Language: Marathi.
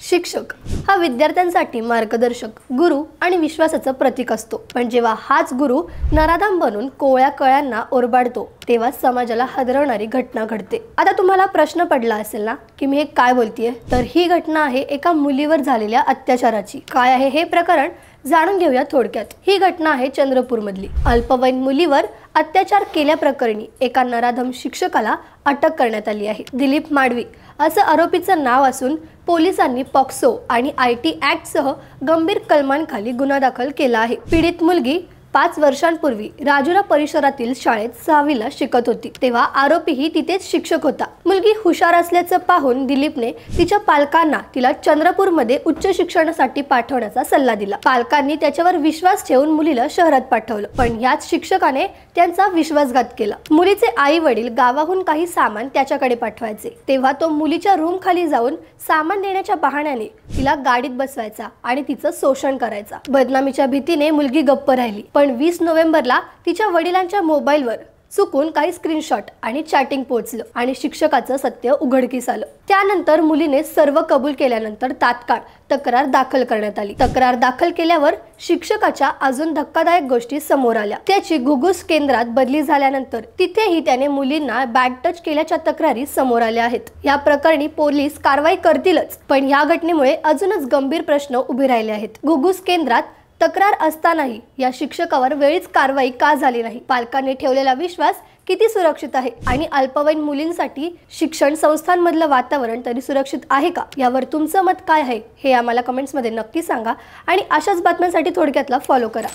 शिक्षक हा विद्यार्थ्यांसाठी मार्गदर्शक, गुरु आणि विश्वासाचं प्रतीक असतो। पण जेव्हा हाच गुरु नराधम बनून कोवळ्या कळ्यांना ओरबाडतो तेव्हा समाजाला हादरवणारी घटना घडते। आता तुम्हाला प्रश्न पडला असेल ना की मी हे काय बोलतेय, तर ही घटना आहे एका मुलीवर झालेल्या अत्याचाराची। काय आहे हे प्रकरण जाणून घेऊया थोडक्यात। ही घटना आहे चंद्रपूर मधली। अल्पवयीन मुलीवर अत्याचार केल्याप्रकरणी एका नराधम शिक्षकाला अटक करण्यात आली आहे। दिलीप माडवी असं आरोपीचं नाव असून पोलिसांनी पॉक्सो आणि आयटी ऍक्ट सह गंभीर कलमांखाली गुन्हा दाखल केला आहे। पीडित मुलगी 5 वर्षांपूर्वी राजुरा परिसरातील शाळेत 6वीला शिकत होती, तेव्हा आरोपीही तिथेच शिक्षक होता। मुलगी हुशार असल्याचं पाहून दिलीपने तिच्या पालकांना तिला चंद्रपूरमध्ये उच्च शिक्षणासाठी पाठवण्याचा सल्ला दिला। पालकांनी त्याच्यावर विश्वास ठेवून मुलीला शहरात पाठवलं, पण याच शिक्षकाने त्यांचा विश्वासघात केला। मुलीचे आई वडील गावाहून काही सामान त्याच्याकडे पाठवायचे, तेव्हा तो मुलीच्या रूम खाली जाऊन सामान देण्याच्या बहाण्याने तिला गाडीत बसवायचा आणि तिचं शोषण करायचा। बदनामीच्या भीतीने मुलगी गप्प राहिली, पण 20 नोव्हेंबरला तिच्या वडिलांच्या मोबाईलवर चुकून काही स्क्रीनशॉट आणि चॅटिंग पोहोचलं आणि शिक्षकाचं सत्य उघडकीस आलं। त्यानंतर मुलीने सर्व कबूल केल्यानंतर तात्काळ तक्रार दाखल करण्यात आली। तक्रार दाखल केल्यावर शिक्षकाच्या अजून धक्कादायक गोष्टी समोर आल्या। त्याची घुगुस केंद्रात बदली झाल्यानंतर तिथेही त्याने मुलींना बॅड टच केल्याच्या तक्रारी समोर आल्या आहेत। या प्रकरणी पोलीस कारवाई करतीलच, पण या घटनेमुळे अजूनच गंभीर प्रश्न उभे राहिले आहेत। घुगुस केंद्रात तक्रार असतानाही या शिक्षकावर वेळीच कारवाई का झाली नाही? पालकांनी ठेवलेला विश्वास किती सुरक्षित आहे आणि अल्पवयीन मुलींसाठी शिक्षण संस्थांमधलं वातावरण तरी सुरक्षित आहे का? यावर तुमचं मत काय आहे हे आम्हाला कमेंट्समध्ये नक्की सांगा आणि अशाच बातम्यांसाठी थोडक्यातला फॉलो करा।